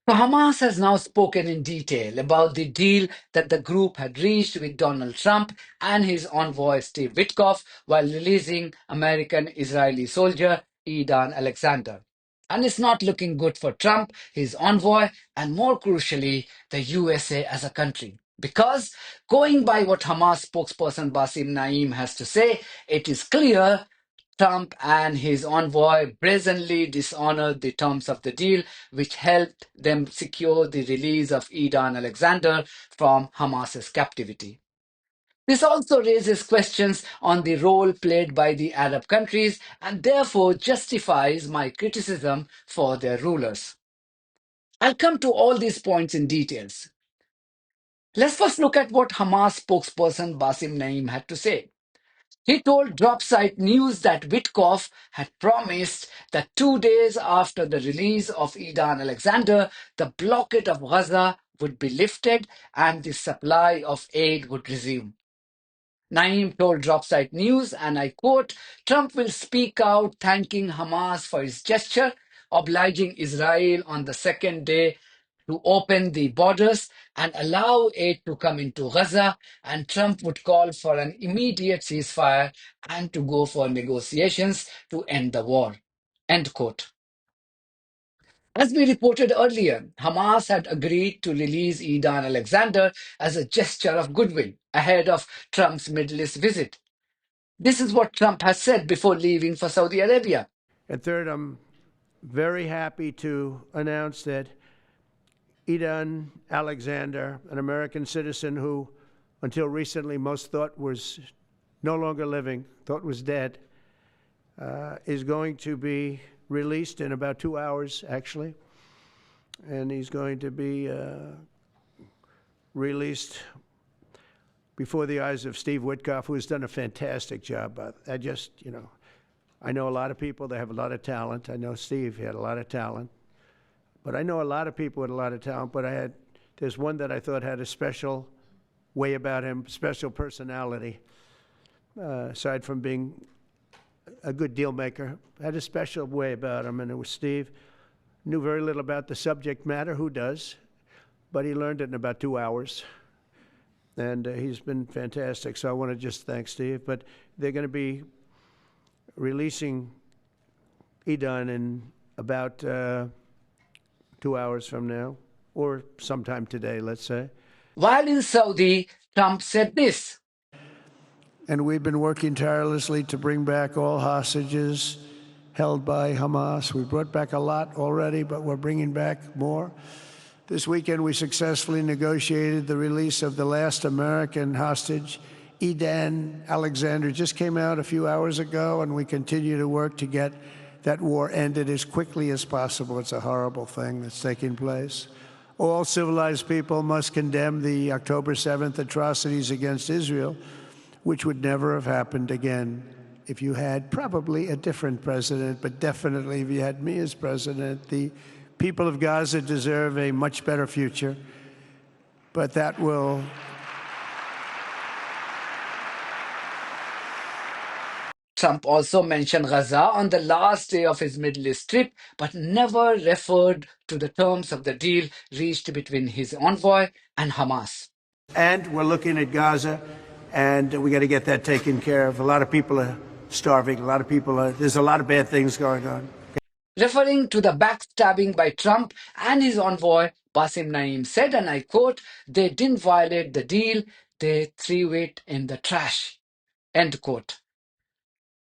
So Hamas has now spoken in detail about the deal that the group had reached with Donald Trump and his envoy Steve Witkoff while releasing American-Israeli soldier Edan Alexander. And it's not looking good for Trump, his envoy, and more crucially, the USA as a country. Because, going by what Hamas spokesperson Basem Naim has to say, it is clear Trump and his envoy brazenly dishonored the terms of the deal, which helped them secure the release of Edan Alexander from Hamas's captivity. This also raises questions on the role played by the Arab countries and therefore justifies my criticism for their rulers. I'll come to all these points in details. Let's first look at what Hamas spokesperson Basem Naim had to say. He told Dropsite News that Witkoff had promised that 2 days after the release of Edan Alexander, the blockade of Gaza would be lifted and the supply of aid would resume. Naim told Dropsite News, and I quote, Trump will speak out thanking Hamas for his gesture, obliging Israel on the second day to open the borders and allow aid to come into Gaza, and Trump would call for an immediate ceasefire and to go for negotiations to end the war. End quote. As we reported earlier, Hamas had agreed to release Edan Alexander as a gesture of goodwill ahead of Trump's Middle East visit. This is what Trump has said before leaving for Saudi Arabia. And third, I'm very happy to announce that Edan Alexander, an American citizen who until recently most thought was no longer living, thought was dead, is going to be released in about 2 hours, actually. And he's going to be released before the eyes of Steve Witkoff, who has done a fantastic job. I know a lot of people that have a lot of talent. I know Steve had a lot of talent. But I know a lot of people with a lot of talent, but there's one that I thought had a special way about him, special personality, aside from being a good deal maker, had a special way about him, and it was Steve. Knew very little about the subject matter, who does, but he learned it in about 2 hours. And he's been fantastic, so I want to just thank Steve. But they're going to be releasing Edan in about 2 hours from now, or sometime today, let's say. While in Saudi, Trump said this. And we've been working tirelessly to bring back all hostages held by Hamas. We brought back a lot already, but we're bringing back more. This weekend, we successfully negotiated the release of the last American hostage, Edan Alexander. Just came out a few hours ago, and we continue to work to get that war ended as quickly as possible. It's a horrible thing that's taking place. All civilized people must condemn the October 7th atrocities against Israel, which would never have happened again if you had probably a different president, but definitely if you had me as president. The people of Gaza deserve a much better future, but that will... Trump also mentioned Gaza on the last day of his Middle East trip, but never referred to the terms of the deal reached between his envoy and Hamas. And we're looking at Gaza, and we got to get that taken care of. A lot of people are starving. A lot of people there's a lot of bad things going on. Referring to the backstabbing by Trump and his envoy, Basem Naim said, and I quote, they didn't violate the deal, they threw it in the trash. End quote.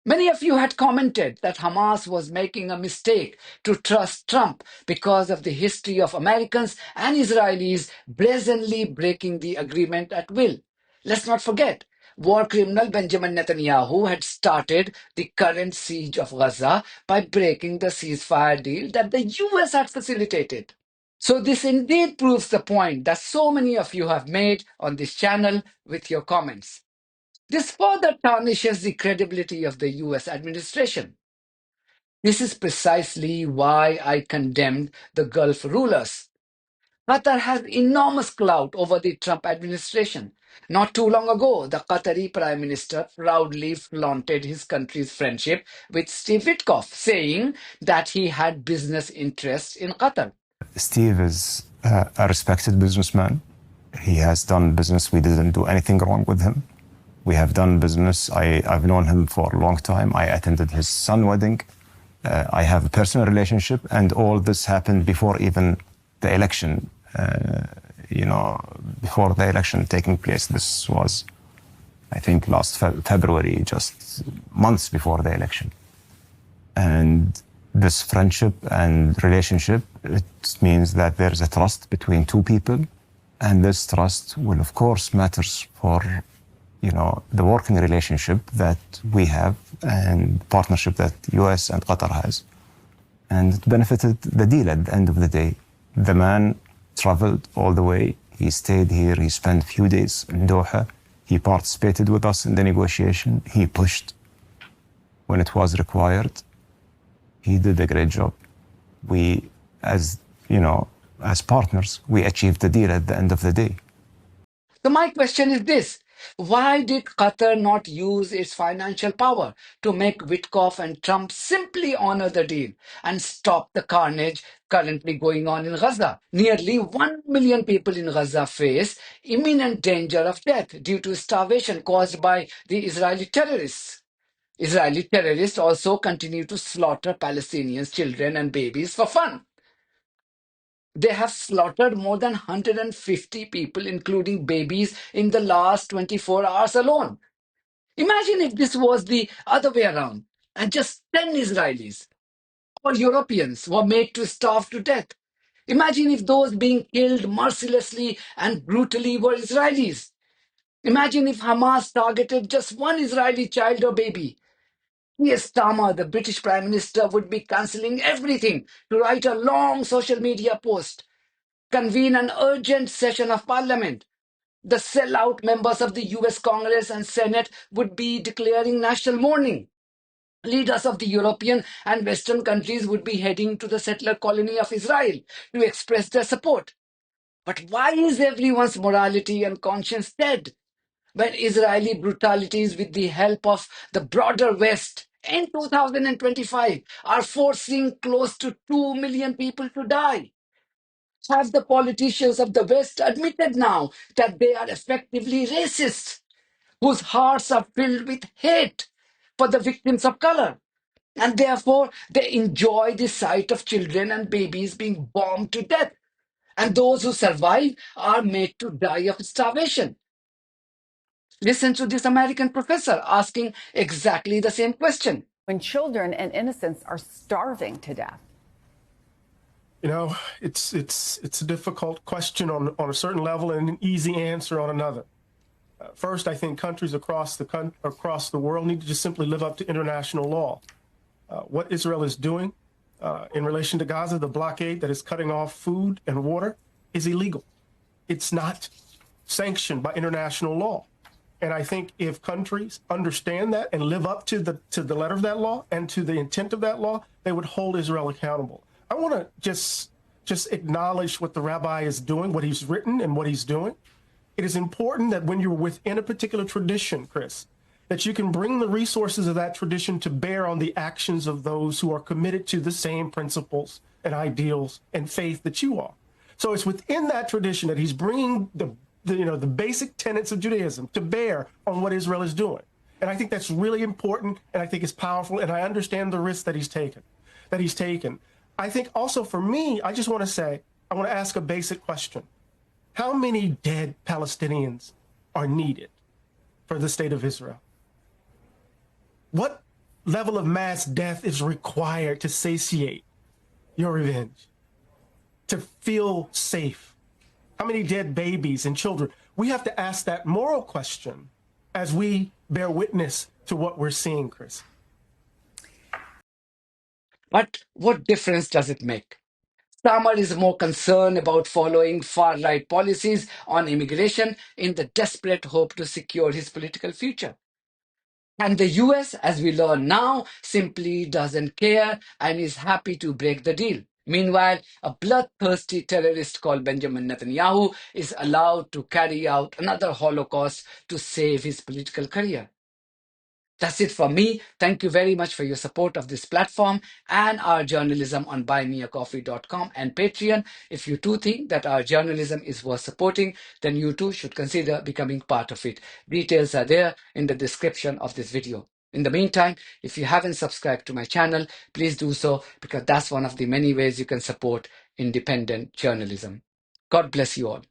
Many of you had commented that Hamas was making a mistake to trust Trump because of the history of Americans and Israelis brazenly breaking the agreement at will. Let's not forget, war criminal Benjamin Netanyahu had started the current siege of Gaza by breaking the ceasefire deal that the US had facilitated. So this indeed proves the point that so many of you have made on this channel with your comments. This further tarnishes the credibility of the US administration. This is precisely why I condemned the Gulf rulers. Qatar has enormous clout over the Trump administration. Not too long ago, the Qatari Prime Minister proudly flaunted his country's friendship with Steve Witkoff, saying that he had business interests in Qatar. Steve is a respected businessman. He has done business. We didn't do anything wrong with him. We have done business. I've known him for a long time. I attended his son's wedding. I have a personal relationship, and all this happened before even the election, before the election taking place. This was, I think, last February, just months before the election. And this friendship and relationship, it means that there's a trust between two people. And this trust will, of course, matters for, the working relationship that we have and partnership that US and Qatar has. And it benefited the deal at the end of the day. The man traveled all the way. He stayed here. He spent a few days in Doha. He participated with us in the negotiation. He pushed when it was required. He did a great job. We, as partners, we achieved the deal at the end of the day. So my question is this. Why did Qatar not use its financial power to make Witkoff and Trump simply honor the deal and stop the carnage currently going on in Gaza? Nearly 1 million people in Gaza face imminent danger of death due to starvation caused by the Israeli terrorists. Israeli terrorists also continue to slaughter Palestinians, children and babies for fun. They have slaughtered more than 150 people, including babies, in the last 24 hours alone. Imagine if this was the other way around, and just 10 Israelis or Europeans were made to starve to death. Imagine if those being killed mercilessly and brutally were Israelis. Imagine if Hamas targeted just one Israeli child or baby. Yes, Starmer, the British Prime Minister, would be cancelling everything to write a long social media post, convene an urgent session of parliament. The sellout members of the US Congress and Senate would be declaring national mourning. Leaders of the European and Western countries would be heading to the settler colony of Israel to express their support. But why is everyone's morality and conscience dead when Israeli brutalities, with the help of the broader West in 2025, are forcing close to 2 million people to die? Have the politicians of the West admitted now that they are effectively racist, whose hearts are filled with hate for the victims of color? And therefore, they enjoy the sight of children and babies being bombed to death. And those who survive are made to die of starvation. Listen to this American professor asking exactly the same question. When children and innocents are starving to death. It's a difficult question on a certain level and an easy answer on another. First, I think countries across the world need to just simply live up to international law. What Israel is doing in relation to Gaza, the blockade that is cutting off food and water, is illegal. It's not sanctioned by international law. And I think if countries understand that and live up to the letter of that law and to the intent of that law, they would hold Israel accountable. I want to just acknowledge what the rabbi is doing, what he's written and what he's doing. It is important that when you're within a particular tradition, Chris, that you can bring the resources of that tradition to bear on the actions of those who are committed to the same principles and ideals and faith that you are. So it's within that tradition that he's bringing the basic tenets of Judaism to bear on what Israel is doing. And I think that's really important, and I think it's powerful, and I understand the risk that he's taken. I think also for me, I just want to say, I want to ask a basic question. How many dead Palestinians are needed for the state of Israel? What level of mass death is required to satiate your revenge, to feel safe? How many dead babies and children? We have to ask that moral question as we bear witness to what we're seeing, Chris. But what difference does it make? Starmer is more concerned about following far-right policies on immigration in the desperate hope to secure his political future. And the US, as we learn now, simply doesn't care and is happy to break the deal. Meanwhile, a bloodthirsty terrorist called Benjamin Netanyahu is allowed to carry out another Holocaust to save his political career. That's it from me. Thank you very much for your support of this platform and our journalism on buymeacoffee.com and Patreon. If you too think that our journalism is worth supporting, then you too should consider becoming part of it. Details are there in the description of this video. In the meantime, if you haven't subscribed to my channel, please do so, because that's one of the many ways you can support independent journalism. God bless you all.